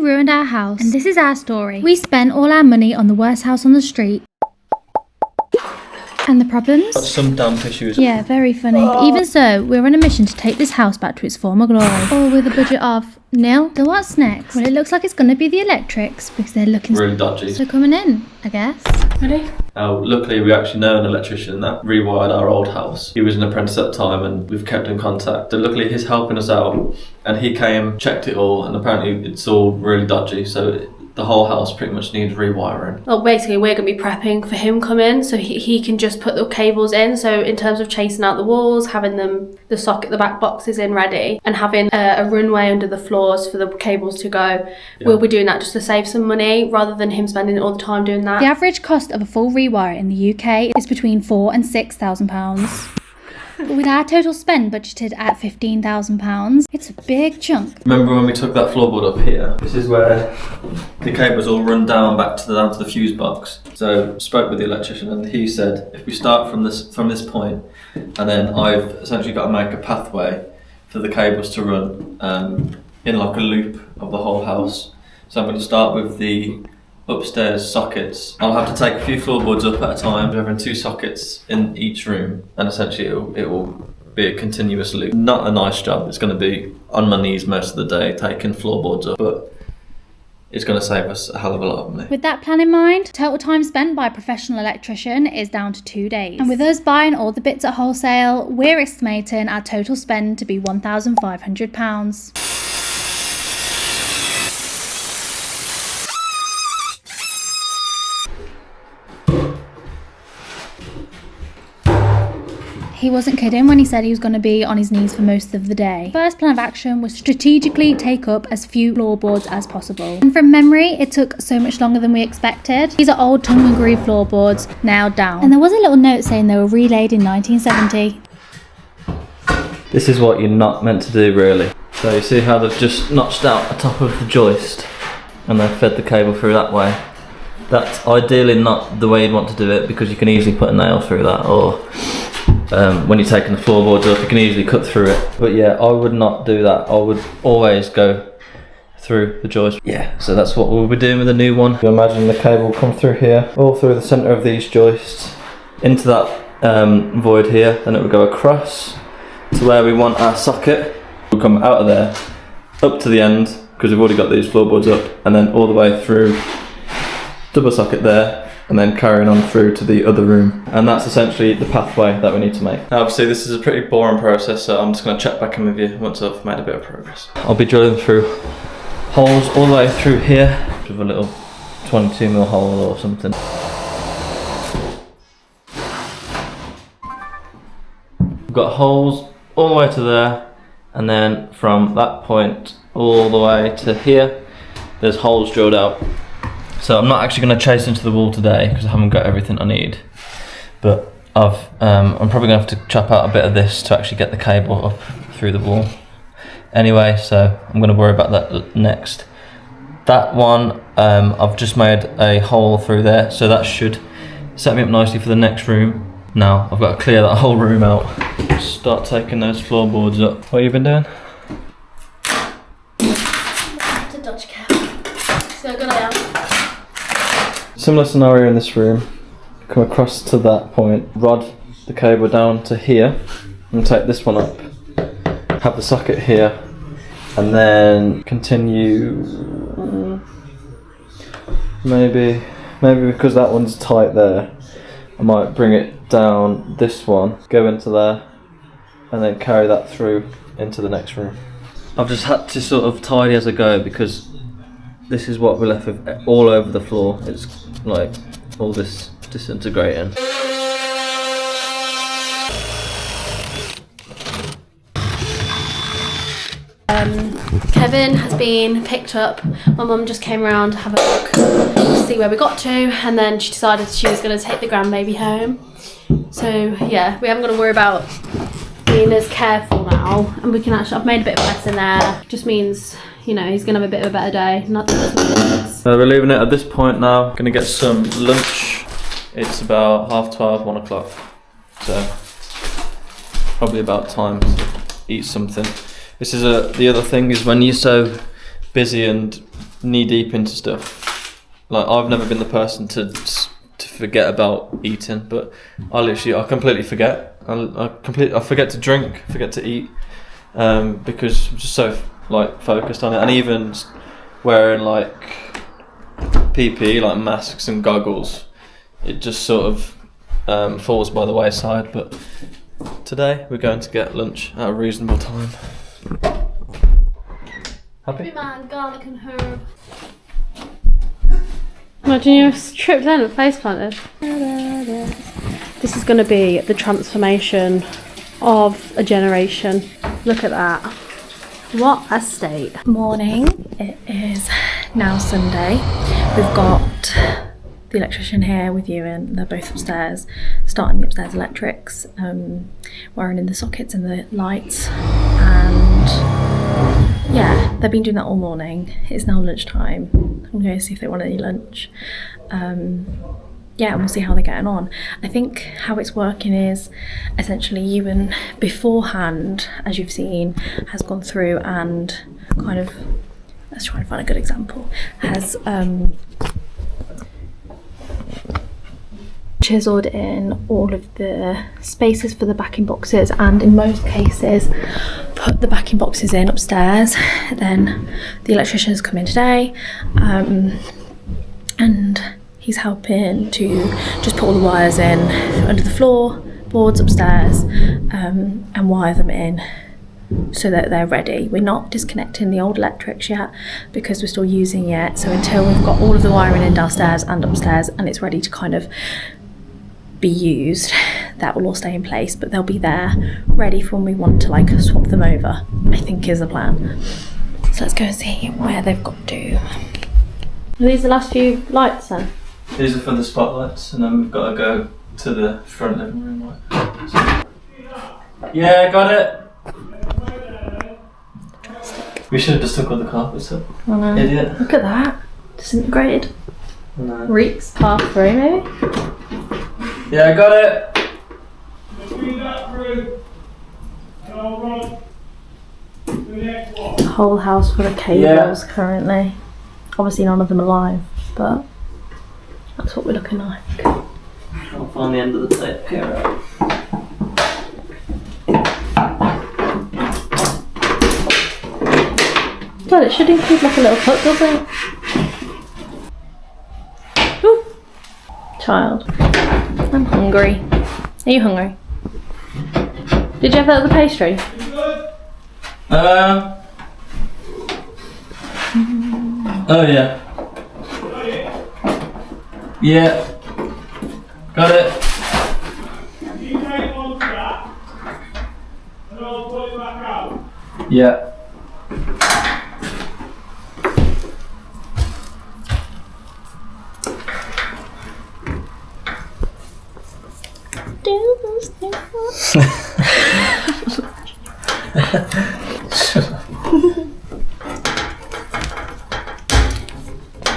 ruined our house, and this is our story. We spent all our money on the worst house on the street. And the problems? Got some damp issues. Yeah, very funny. But even so, we're on a mission to take this house back to its former glory. All with a budget of nil. So what's next? Well, it looks like it's going to be the electrics because they're looking really dodgy. So coming in, I guess. Ready? Luckily, we actually know an electrician that rewired our old house. He was an apprentice at the time and we've kept in contact. So luckily, he's helping us out and he came, checked it all, and apparently it's all really dodgy. So the whole house pretty much needs rewiring. Well, basically we're going to be prepping for him coming so he can just put the cables in. So in terms of chasing out the walls, having the socket, the back boxes in ready, and having a runway under the floors for the cables to go, we'll be doing that just to save some money rather than him spending all the time doing that. The average cost of a full rewire in the UK is between £4,000 and £6,000. But with our total spend budgeted at £15,000, it's a big chunk. Remember when we took that floorboard up here? This is where the cables all run down down to the fuse box. So spoke with the electrician and he said if we start from this point, and then I've essentially got to make a pathway for the cables to run in like a loop of the whole house. So I'm going to start with the upstairs sockets. I'll have to take a few floorboards up at a time. We're having 2 sockets in each room, and essentially it will be a continuous loop. Not a nice job. It's going to be on my knees most of the day taking floorboards up, but it's going to save us a hell of a lot of money. With that plan in mind, total time spent by a professional electrician is down to 2 days. And with us buying all the bits at wholesale, we're estimating our total spend to be £1,500. He wasn't kidding when he said he was going to be on his knees for most of the day. First plan of action was strategically take up as few floorboards as possible. And from memory, it took so much longer than we expected. These are old tongue and groove floorboards, nailed down. And there was a little note saying they were relaid in 1970. This is what you're not meant to do really. So you see how they've just notched out the top of the joist and they've fed the cable through that way. That's ideally not the way you'd want to do it because you can easily put a nail through that, or when you're taking the floorboards up, you can easily cut through it. But yeah, I would not do that. I would always go through the joist. Yeah, so that's what we'll be doing with the new one. You imagine the cable will come through here, all through the centre of these joists, into that void here, then it will go across to where we want our socket. We'll come out of there, up to the end, because we've already got these floorboards up, and then all the way through, double socket there, and then carrying on through to the other room. And that's essentially the pathway that we need to make. Now obviously this is a pretty boring process, so I'm just going to check back in with you once I've made a bit of progress. I'll be drilling through holes all the way through here with a little 22mm hole or something. We've got holes all the way to there, and then from that point all the way to here, there's holes drilled out. So I'm not actually going to chase into the wall today because I haven't got everything I need, but I'm probably going to have to chop out a bit of this to actually get the cable up through the wall. Anyway, so I'm going to worry about that next. That one, I've just made a hole through there, so that should set me up nicely for the next room. Now I've got to clear that whole room out, start taking those floorboards up. What have you been doing? To dodge cap. So good I am. Similar scenario in this room. Come across to that point, rod the cable down to here, and take this one up. Have the socket here, and then continue. Maybe because that one's tight there, I might bring it down this one, go into there, and then carry that through into the next room. I've just had to sort of tidy as I go because this is what we're left with all over the floor. It's like all this disintegrating. Kevin has been picked up. My mum just came around to have a look to see where we got to, and then she decided she was going to take the grandbaby home. So yeah, we haven't got to worry about being as careful now, and we can actually, I've made a bit of a mess in there. Just means, you know, he's going to have a bit of a better day. Not that that's So we're leaving it at this point now. Going to get some lunch. It's about 12:30, 1 o'clock. So probably about time to eat something. This is the other thing is when you're so busy and knee deep into stuff. Like, I've never been the person to forget about eating, but I completely forget. I forget to drink, forget to eat, because I'm just so like focused on it. And even wearing like PPE, like masks and goggles, it just sort of falls by the wayside. But today we're going to get lunch at a reasonable time. Happy? Man, garlic and herb. Imagine you tripped in and face planted. This is going to be the transformation of a generation. Look at that. What a state. Morning. It is now Sunday. We've got the electrician here with you, and they're both upstairs, starting the upstairs electrics, wiring in the sockets and the lights, and yeah, they've been doing that all morning. It's now lunchtime. I'm going to see if they want any lunch. Yeah, and we'll see how they're getting on. I think how it's working is essentially Ewan beforehand, as you've seen, has gone through and kind of, let's try and find a good example, has chiseled in all of the spaces for the backing boxes, and in most cases put the backing boxes in upstairs. Then the electrician has come in today, and he's helping to just put all the wires in under the floorboards upstairs, and wire them in so that they're ready. We're not disconnecting the old electrics yet because we're still using it, so until we've got all of the wiring in downstairs and upstairs and it's ready to kind of be used, that will all stay in place, but they'll be there ready for when we want to like swap them over, I think is the plan. So let's go and see where they've got to. Are these the last few lights then? These are for the spotlights, and then we've got to go to the front living room light. So. Yeah, got it. We should have just took all the carpets up. I know. Idiot. Look at that. Disintegrated. No. Reeks half through maybe. Yeah, I got it. The whole house full of cables currently. Obviously none of them alive, but that's what we're looking like. I'll find the end of the tape here. Well, it should include like a little hook, doesn't it? Ooh. Child. I'm hungry. Are you hungry? Did you have that other pastry? Oh yeah. Yeah. Got it. You take one for that, and I'll put it back out. Yeah.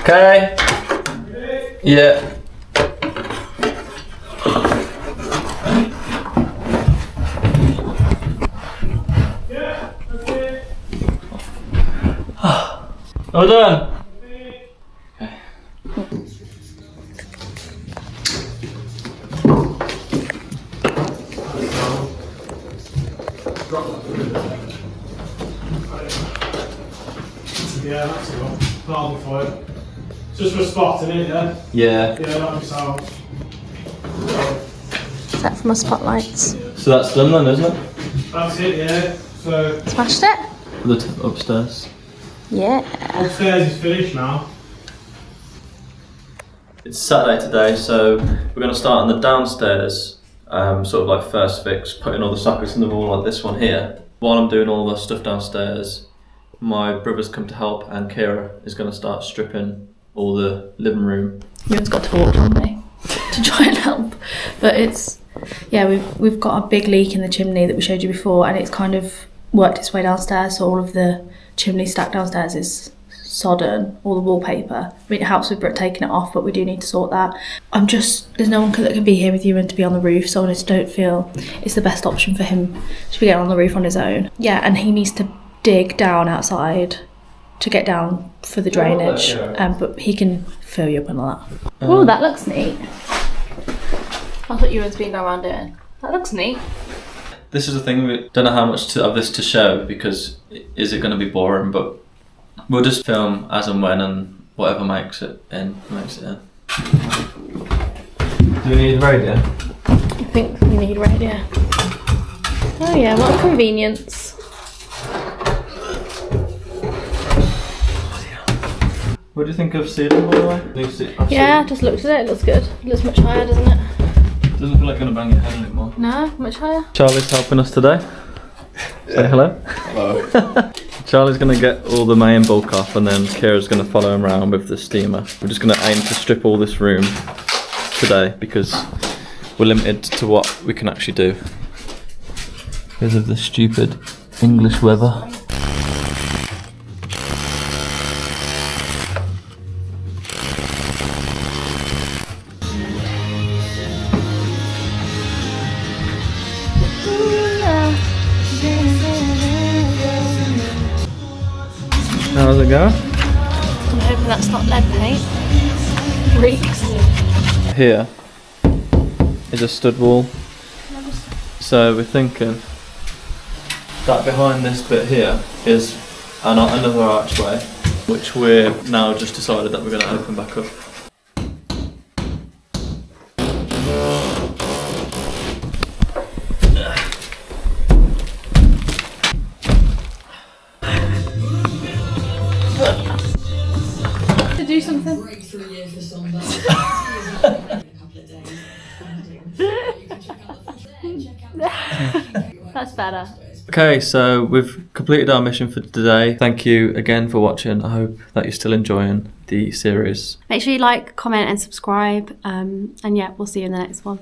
Okay. Yeah. All done. Okay. Yeah, that's the one. That'll be fine. Just for spotting it, yeah? Yeah. Yeah, that'll be sound. Set for my spotlights. So that's done then, isn't it? That's it, yeah. So Smashed it? For the upstairs. Yeah. upstairs is finished now. It's Saturday today, so we're going to start on the downstairs, sort of like first fix, putting all the sockets in the wall like this one here. While I'm doing all the stuff downstairs, my brother's come to help, and Kira is going to start stripping all the living room. Ewan's got to walk on me to try and help, but it's, yeah, we've got a big leak in the chimney that we showed you before, and it's kind of worked its way downstairs, so all of the chimney stack downstairs is sodden, all the wallpaper. I mean, it helps with Britt taking it off, but we do need to sort that. There's no one that can be here with you and to be on the roof, so I just don't feel it's the best option for him to be getting on the roof on his own. Yeah, and he needs to dig down outside to get down for the drainage, but he can fill you up and all that. Oh, that looks neat. That's what you and Speed go around doing. That looks neat. This is the thing, we don't know how much of this to show because is it going to be boring, but we'll just film as and when and whatever makes it in. Do you need radio? I think we need radio. Oh yeah, what a convenience. What do you think of ceiling, by the way? Yeah, I just looked at it, it looks good. It looks much higher, doesn't it? Doesn't feel like going to bang your head anymore. No, much higher. Charlie's helping us today. Say hello. Hello. Charlie's going to get all the main bulk off and then Kira's going to follow him around with the steamer. We're just going to aim to strip all this room today because we're limited to what we can actually do because of the stupid English weather. How's it going? I'm hoping that's not lead paint. Reeks. Here is a stud wall. So we're thinking that behind this bit here is another archway, which we're now just decided that we're going to open back up. To do something. That's better. Okay, so we've completed our mission for today. Thank you again for watching. I hope that you're still enjoying the series. Make sure you like, comment and subscribe. And yeah, we'll see you in the next one.